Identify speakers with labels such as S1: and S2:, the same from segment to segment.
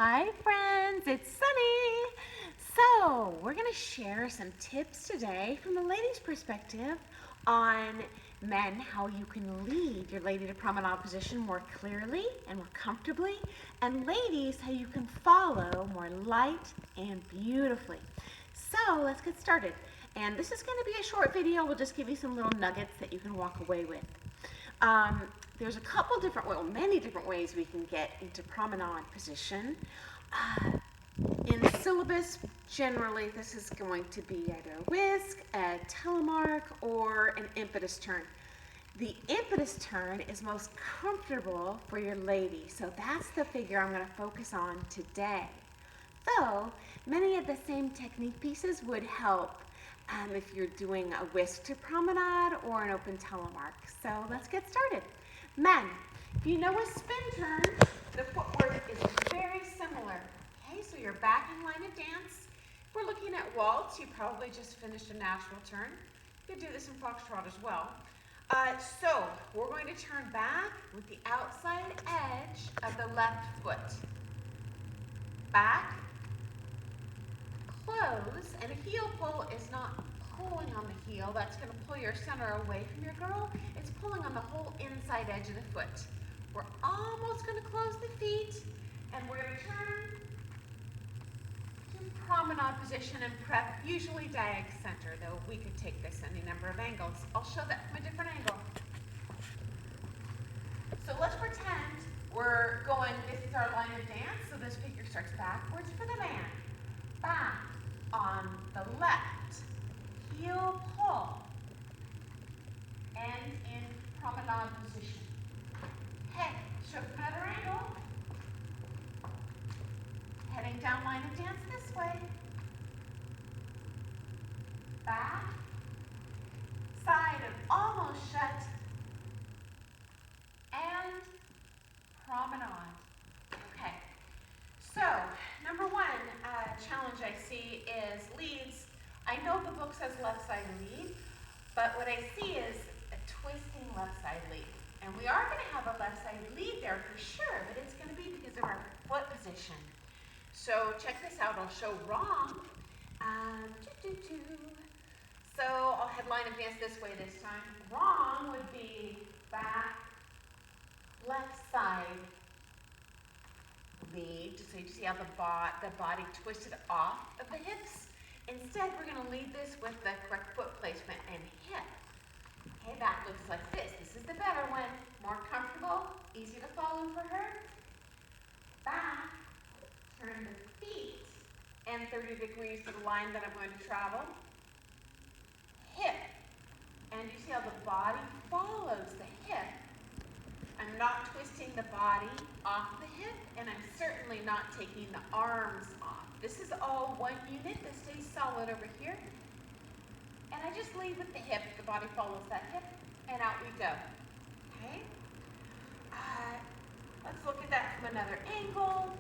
S1: Hi friends, it's Sunny. So we're going to share some tips today from the ladies' perspective on men, how you can lead your lady to promenade position more clearly and more comfortably, and ladies, how you can follow more light and beautifully. So let's get started. And this is going to be a short video. We'll just give you some little nuggets that you can walk away with. There's a couple different, well, many different ways we can get into promenade position. In syllabus, generally this is going to be either a whisk, a telemark, or an impetus turn. The impetus turn is most comfortable for your lady, so that's the figure I'm going to focus on today. Though, many of the same technique pieces would help if you're doing a whisk to promenade or an open telemark. So let's get started. Men, if you know a spin turn, the footwork is very similar. Okay, so you're back in line of dance. If we're looking at waltz, you probably just finished a natural turn. You could do this in foxtrot as well. So we're going to turn back with the outside edge of the left foot. Back, close, and a heel pull is not pulling on the heel. That's going to pull your center away from your girl. It's pulling on the whole inside edge of the foot. We're almost going to close the feet, and we're going to turn to promenade position and prep, usually diag center, though we could take this any number of angles. I'll show that from a different angle. So let's pretend we're going, this is our line of dance, so this figure starts backwards for the man. Back on the left, heel pull, and in promenade position. Head, show from another angle. Heading down line of dance this way. Back, side of almost shut, and promenade. Okay, so number one challenge I see is leads. I know the book says left side lead, but what I see is a twisting left side lead. And we are going to have a left side lead there for sure, but it's going to be because of our foot position. So check this out, I'll show wrong. So I'll head line of dance this way this time. Wrong would be back, left side lead. So you see how the body twisted off of the hips? Instead, we're going to lead this with the correct foot placement and hip. Okay, that looks like this. This is the better one. More comfortable, easy to follow for her. Back, turn the feet, and 30 degrees to the line that I'm going to travel. Hip, and you see how the body follows the hip. I'm not twisting the body off the hip, and I'm certainly not taking the arms off. This is all one unit. This stays solid over here. And I just lead with the hip. The body follows that hip, and out we go. Okay? Let's look at that from another angle.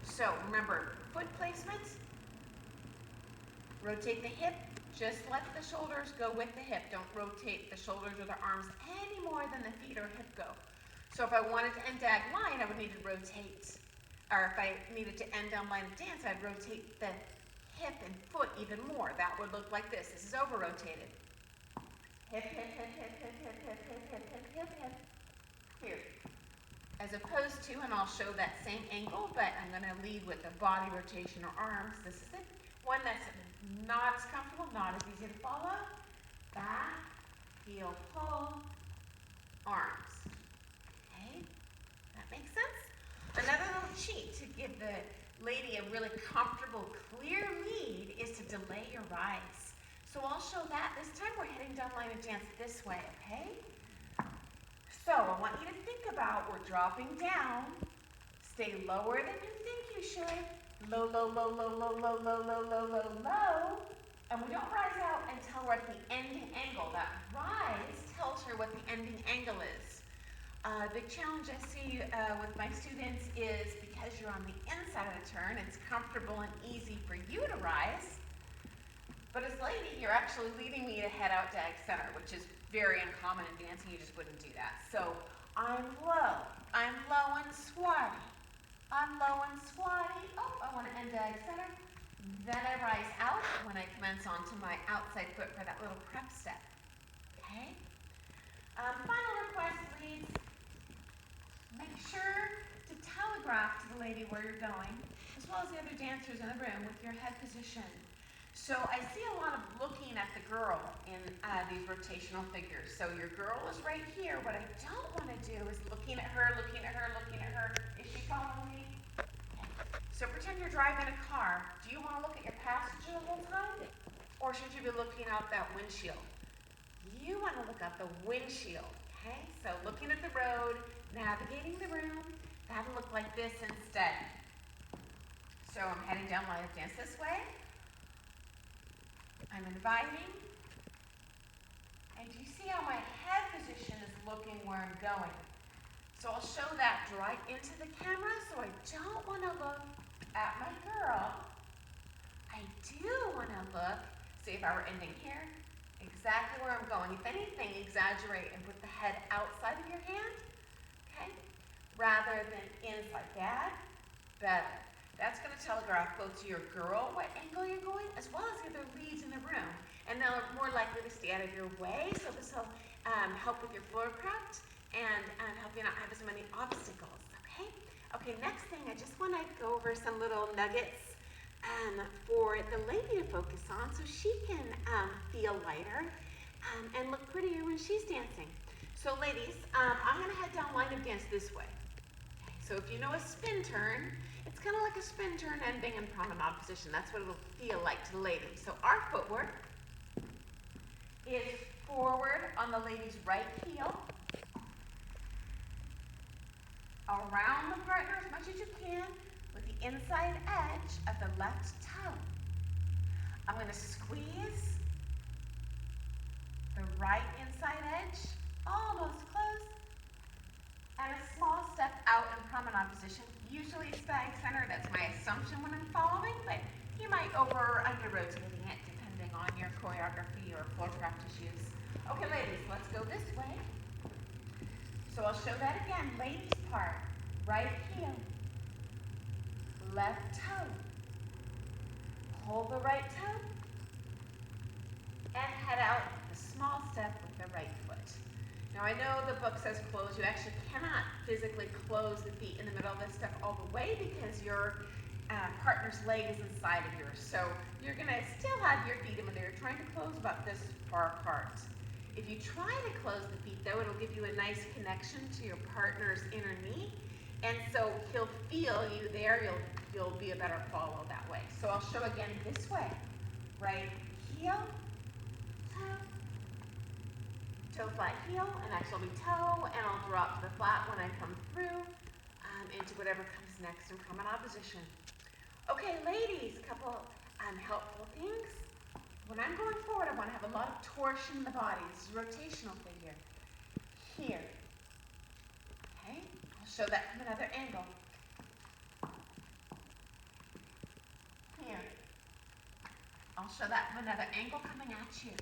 S1: So remember, foot placement. Rotate the hip. Just let the shoulders go with the hip. Don't rotate the shoulders or the arms any more than the feet or hip go. So if I wanted to end diag line, I would need to rotate. Or if I needed to end down line of dance, I'd rotate the hip and foot even more. That would look like this. This is over-rotated. Hip, hip, hip, hip, hip, hip, hip, hip, hip, hip, hip, hip. Here. As opposed to, and I'll show that same angle, but I'm going to lead with the body rotation or arms. This is it. One that's not as comfortable, not as easy to follow. Back, heel pull, arms. Okay, that makes sense? Another little cheat to give the lady a really comfortable, clear lead is to delay your rise. So I'll show that. This time we're heading down line of dance this way, okay? So I want you to think about, we're dropping down. Stay lower than you think you should. Low, low, low, low, low, low, low, low, low, low, low. And we don't rise out until we're at the ending angle. That rise tells her what the ending angle is. The challenge I see with my students is because you're on the inside of the turn, it's comfortable and easy for you to rise. But as lady, you're actually leading me to head out diag center, which is very uncommon in dancing. You just wouldn't do that. So I'm low and swatty. on low and squatty. Oh, I want to end dag center. Then I rise out when I commence onto my outside foot for that little prep step. Okay? Final request, leads. Make sure to telegraph to the lady where you're going, as well as the other dancers in the room, with your head position. So I see a lot of looking at the girl in these rotational figures. So your girl is right here. What I don't want to do is looking at her, looking at her, looking at her. Is she following me? So pretend you're driving a car. Do you want to look at your passenger the whole time? Or should you be looking out that windshield? You want to look out the windshield, okay? So looking at the road, navigating the room, that'll look like this instead. So I'm heading down line of dance this way. I'm inviting. And do you see how my head position is looking where I'm going? So I'll show that right into the camera, so I don't want to look at my girl. I do want to look, see if I were ending here, exactly where I'm going. If anything, exaggerate and put the head outside of your hand, okay? Rather than inside. That, better. That's going to telegraph both to your girl what angle you're going, as well as the other leads in the room. And they're more likely to stay out of your way, so this will help with your floor prep and help you not have as many obstacles, okay? Okay, next thing, I just want to go over some little nuggets for the lady to focus on so she can feel lighter and look prettier when she's dancing. So ladies, I'm going to head down line of dance this way. Okay, so if you know a spin turn, it's kind of like a spin turn ending in promenade position. That's what it'll feel like to the lady. So our footwork is forward on the lady's right heel, around the partner as much as you can with the inside edge of the left toe. I'm going to squeeze the right inside edge, almost close, and a small step out in promenade position. Usually stag center, that's my assumption when I'm following, but you might over or under rotating it depending on your choreography or floor practice use. Okay ladies, let's go this way. So I'll show that again, ladies part, right heel, left toe, hold the right toe, and head out a small step with the right foot. Now I know the book says close, you actually cannot physically close the feet in the middle of this step all the way because your partner's leg is inside of yours. So you're gonna still have your feet in there. You're trying to close about this far apart. If you try to close the feet though, it'll give you a nice connection to your partner's inner knee. And so he'll feel you there, you'll be a better follow that way. So I'll show again this way. Right heel, toe, toe flat heel, and next will be toe, and I'll drop to the flat when I come through into whatever comes next in promenade position. Okay, ladies, a couple helpful things. When I'm going forward, I want to have a lot of torsion in the body. This is a rotational figure. Here. Okay, I'll show that from another angle. Here. I'll show that from another angle coming at you.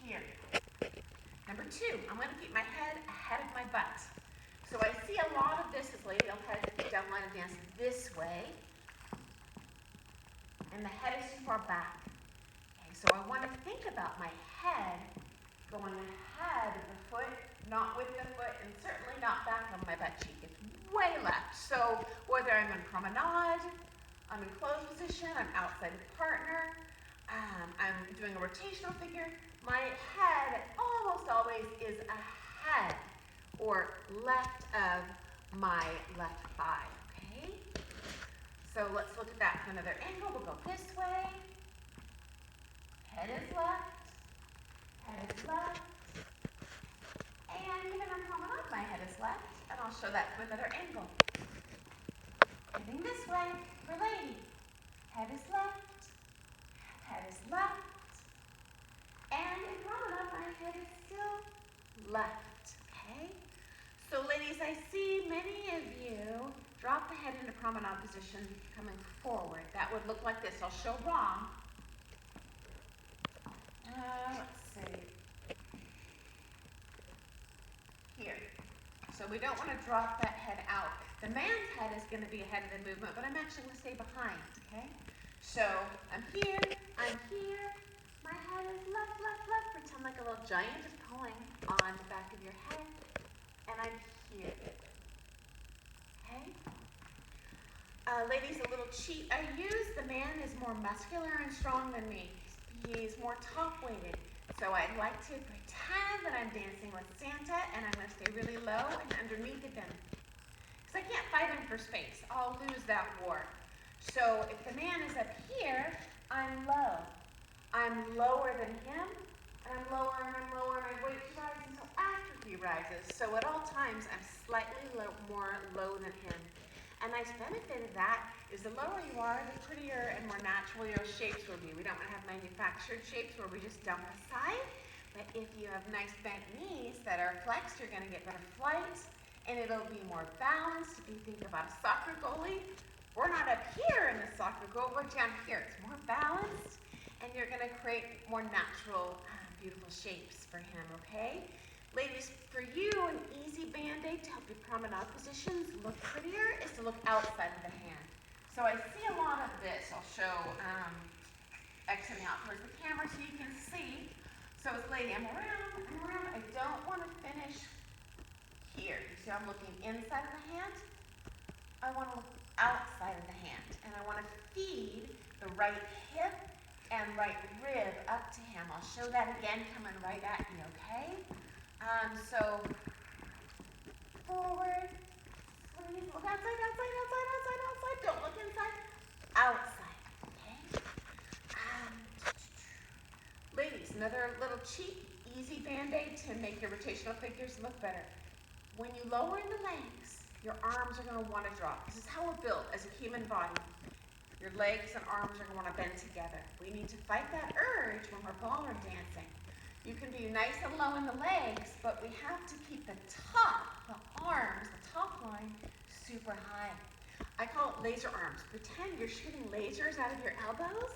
S1: Here. Number two, I'm going to keep my head ahead of my butt. So I see a lot of this as lady, I'll head down line of dance this way. And the head is too far back. Okay, so I want to think about my head going ahead of the foot, not with the foot, and certainly not back on my butt cheek. It's way left. So whether I'm in promenade, I'm in closed position, I'm outside of partner, I'm doing a rotational figure, my head almost always is ahead or left of my left thigh, okay? So let's look at that from another angle. We'll go this way. Head is left. Head is left. And even in promenade, my head is left. And I'll show that from another angle. Heading this way for lady. Head is left. Head is left. And in promenade, my head is still left, okay? So ladies, I see many of you drop the head into promenade position coming forward. That would look like this. I'll show wrong. Let's see. Here. So we don't want to drop that head out. The man's head is going to be ahead of the movement, but I'm actually going to stay behind, okay? So I'm here, my head is left, pretend like a little giant is pulling on the back of your head, and I'm here, okay? Ladies, a little cheat I use, the man is more muscular and strong than me. He's more top-weighted. So I'd like to pretend that I'm dancing with Santa, and I'm going to stay really low and underneath of him. Because I can't fight him for space. I'll lose that war. So if the man is up here, I'm low. I'm lower than him, and I'm lower, and my weight rises until after he rises. So at all times, I'm slightly more low than him. A nice benefit of that is the lower you are, the prettier and more natural your shapes will be. We don't want to have manufactured shapes where we just dump a side, but if you have nice bent knees that are flexed, you're going to get better flight, and it'll be more balanced. If you think about a soccer goalie, we're not up here in the soccer goal, we're down here. It's more balanced, and you're going to create more natural, beautiful shapes for him, okay? Ladies, for you, an easy Band-Aid to help your promenade positions look prettier is to look outside of the hand. So I see a lot of this. I'll show exiting out towards the camera so you can see. So as lady, I'm around. I don't want to finish here. You see I'm looking inside of the hand? I want to look outside of the hand. And I want to feed the right hip and right rib up to him. I'll show that again coming right at you, okay? So forward, squeeze, look outside, don't look inside, outside, okay? Ladies, another little cheap, easy Band-Aid to make your rotational figures look better. When you lower in the legs, your arms are going to want to drop. This is how we're built as a human body. Your legs and arms are going to want to bend together. We need to fight that urge when we're ballroom dancing. You can be nice and low in the legs, but we have to keep the top, the arms, the top line, super high. I call it laser arms. Pretend you're shooting lasers out of your elbows.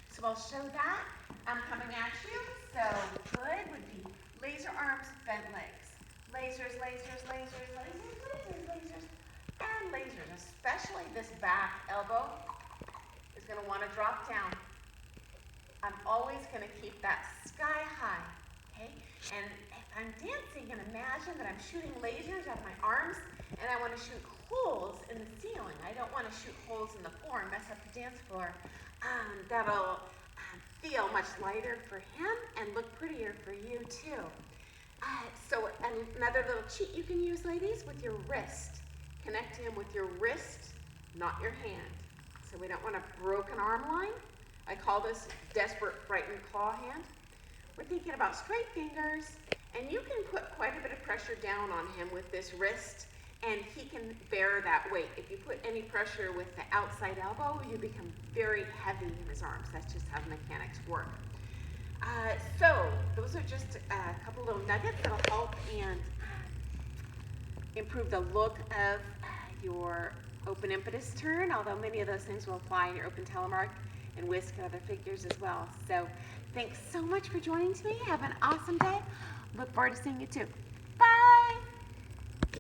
S1: So I'll show that. I'm coming at you. So good would be laser arms, bent legs. Lasers, and lasers. Especially this back elbow is going to want to drop down. I'm always going to keep that sky high, okay? And if I'm dancing, and imagine that I'm shooting lasers out of my arms, and I want to shoot holes in the ceiling. I don't want to shoot holes in the floor and mess up the dance floor. That'll feel much lighter for him and look prettier for you too. So another little cheat you can use, ladies, with your wrist. Connect him with your wrist, not your hand. So we don't want a broken arm line. I call this desperate, frightened claw hand. We're thinking about straight fingers, and you can put quite a bit of pressure down on him with this wrist, and he can bear that weight. If you put any pressure with the outside elbow, you become very heavy in his arms. That's just how mechanics work. So those are just a couple little nuggets that'll help and improve the look of your open impetus turn, although many of those things will apply in your open telemark and whisk and other figures as well. So thanks so much for joining me. Have an awesome day. Look forward to seeing you too.